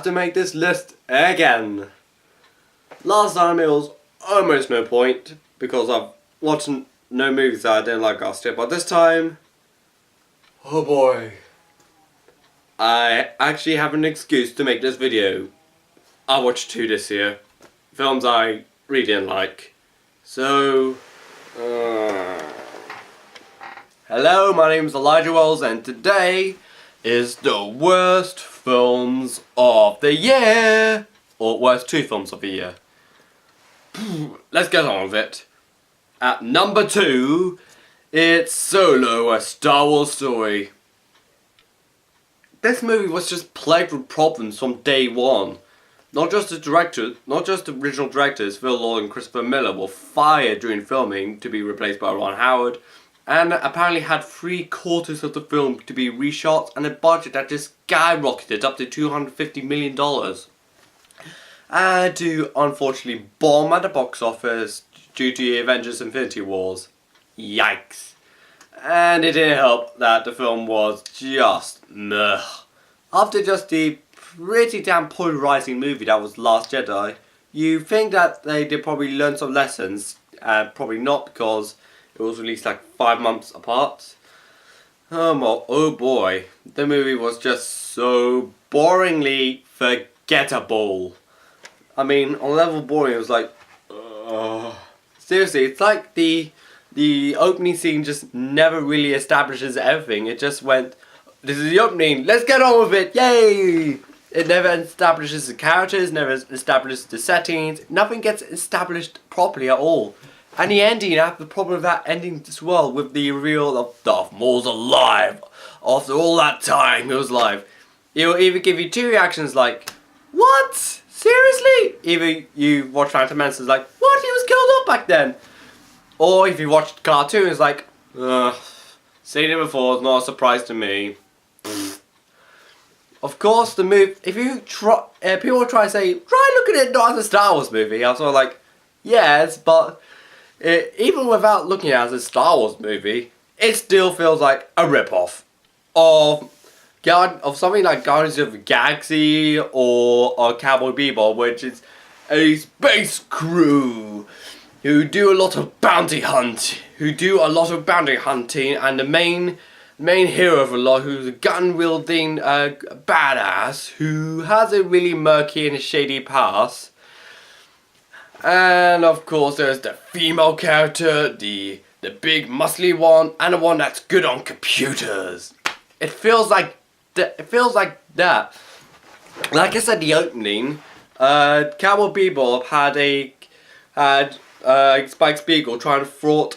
have to make this list again. Last time it was almost no point because I've watched no movies that I didn't like last year, but this time, oh boy, I actually have an excuse to make this video. I watched 2 this year, films I really didn't like. So, hello, my name is Elijah Wells, and today is the worst films of the year, or worst 2 films of the year. Let's get on with it. At number 2, it's Solo, a Star Wars story. This movie was just plagued with problems from day one. Not just the original directors, Phil Lord and Christopher Miller, were fired during filming to be replaced by Ron Howard, and apparently had 3/4 of the film to be reshot and a budget that just skyrocketed up to $250 million. And to unfortunately bomb at the box office due to the Avengers Infinity Wars. Yikes. And it didn't help that the film was just meh. After just the pretty damn polarizing movie that was Last Jedi, you think that they did probably learn some lessons, probably not, because it was released like 5 months apart. Oh boy, the movie was just so boringly forgettable. I mean, on level boring, it was like, seriously, it's like the opening scene just never really establishes everything. It just went, this is the opening, let's get on with it, yay! It never establishes the characters, never establishes the settings, nothing gets established properly at all. And the ending, I have the problem with that ending as well, with the reveal of Darth Maul's alive. After all that time, he was alive. It'll either give you 2 reactions like, what? Seriously? Either you watch Phantom Menace, it's like, what? He was killed off back then. Or if you watch cartoons, like, seen it before, it's not a surprise to me. Of course, the movie, if you try, people try to say, try looking at it not as a Star Wars movie. I was sort of like, yes, but even without looking at it as a Star Wars movie, it still feels like a rip-off of something like Guardians of the Galaxy or Cowboy Bebop, which is a space crew who do a lot of bounty hunting, and the main hero of the lot, who's a gun-wielding badass who has a really murky and shady past. And of course there's the female character, the big muscly one, and the one that's good on computers. It feels like that. Like I said, the opening, Cowboy Bebop had Spike Spiegel trying to thwart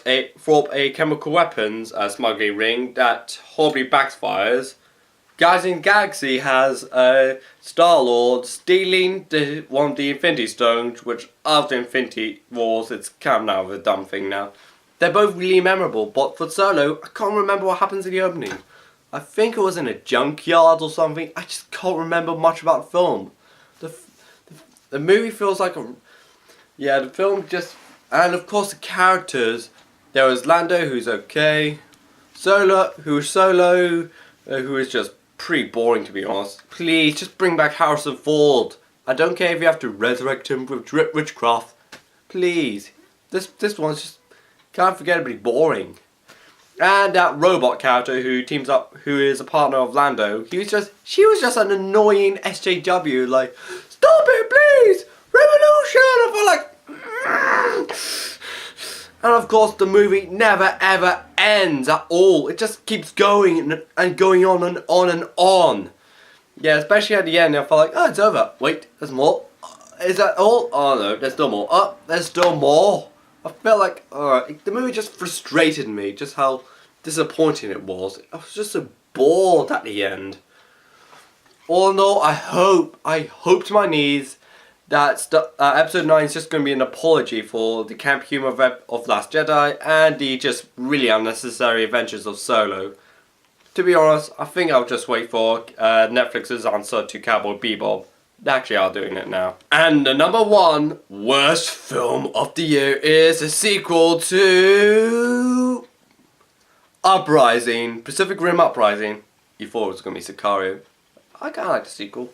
a chemical weapons smuggling ring that horribly backfires. Guardians of the Galaxy has Star-Lord stealing one of the Infinity Stones, which after Infinity Wars, it's kind of now a dumb thing now. They're both really memorable, but for Solo, I can't remember what happens in the opening. I think it was in a junkyard or something. I just can't remember much about the film. The movie feels like the film just, and of course the characters. There was Lando, who's okay. Solo, who is just pretty boring, to be honest. Please, just bring back Harrison Ford. I don't care if you have to resurrect him with witchcraft. Please. This one's just kind of forgettably boring. And that robot character who teams up, who is a partner of Lando, she was just an annoying SJW, like, stop it please! Revolution! I feel like, and of course the movie never ever ends at all. It just keeps going and going on and on and on. Yeah, especially at the end, I felt like, oh, it's over. Wait, there's more. Is that all? Oh no, there's still more. Oh, there's still more. I felt like, the movie just frustrated me, just how disappointing it was. I was just so bored at the end. All in all, I hope to my knees that episode 9 is just going to be an apology for the camp humor of Last Jedi and the just really unnecessary adventures of Solo. To be honest, I think I'll just wait for Netflix's answer to Cowboy Bebop. They actually are doing it now. And the number 1 worst film of the year is a sequel to Uprising, Pacific Rim Uprising. You thought it was going to be Sicario. I kind of like the sequel.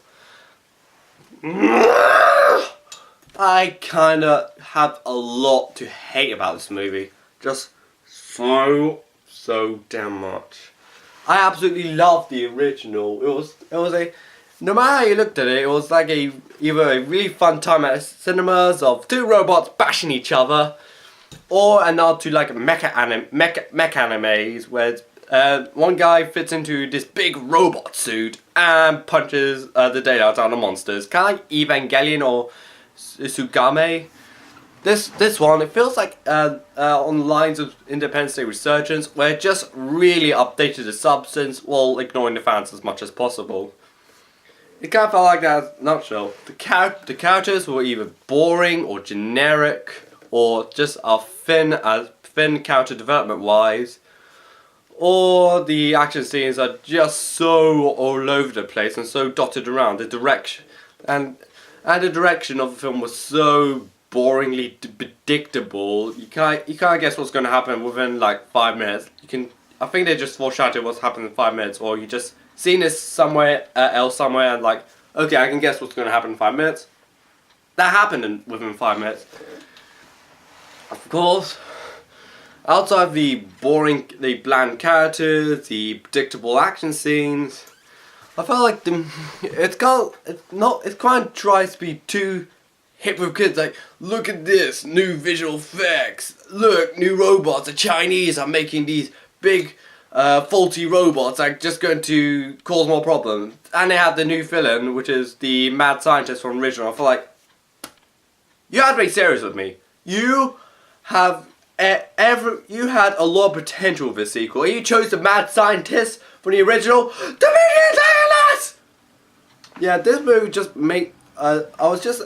I kinda have a lot to hate about this movie. Just so damn much. I absolutely love the original. It was a, no matter how you looked at it, it was like either a really fun time at cinemas of two robots bashing each other, or a nod to like mecha animes where one guy fits into this big robot suit and punches the daylights out of monsters, kind of like Evangelion or Sugame. This one, it feels like on the lines of Independence Day Resurgence, where it just really updated the substance while ignoring the fans as much as possible. It kind of felt like that in a nutshell. The characters were either boring or generic, or just are thin character development wise, or the action scenes are just so all over the place and so dotted around. The direction and the direction of the film was so boringly predictable. You can't guess what's going to happen within like 5 minutes. I think they just foreshadowed what's happening in 5 minutes, or you just seen this somewhere else somewhere and like, okay, I can guess what's going to happen in 5 minutes. That happened within 5 minutes. Of course, outside the bland characters, the predictable action scenes, I felt like it kind of tries to be too hip with kids. Like, look at this, new visual effects. Look, new robots. The Chinese are making these big, faulty robots that are just going to cause more problems. And they have the new villain, which is the mad scientist from original. I feel like you had to be serious with me. You have you had a lot of potential with this sequel. You chose the mad scientist from the original to make it less. Yeah, this movie just made. I was just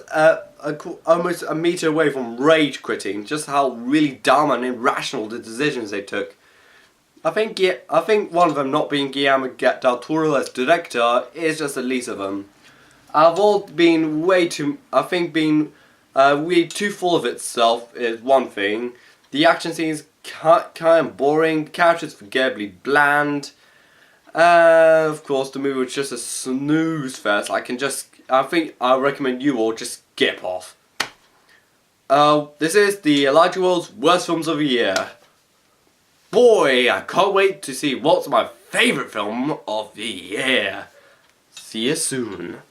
almost a meter away from rage quitting. Just how really dumb and irrational the decisions they took. I think one of them not being Guillermo del Toro as director is just the least of them. I've all been way too. I think being way too full of itself is one thing. The action scenes kind of boring. The characters forgettably bland. Of course, the movie was just a snooze fest. I think I recommend you all just skip off. This is the Elijah World's worst films of the year. Boy, I can't wait to see what's my favourite film of the year. See you soon.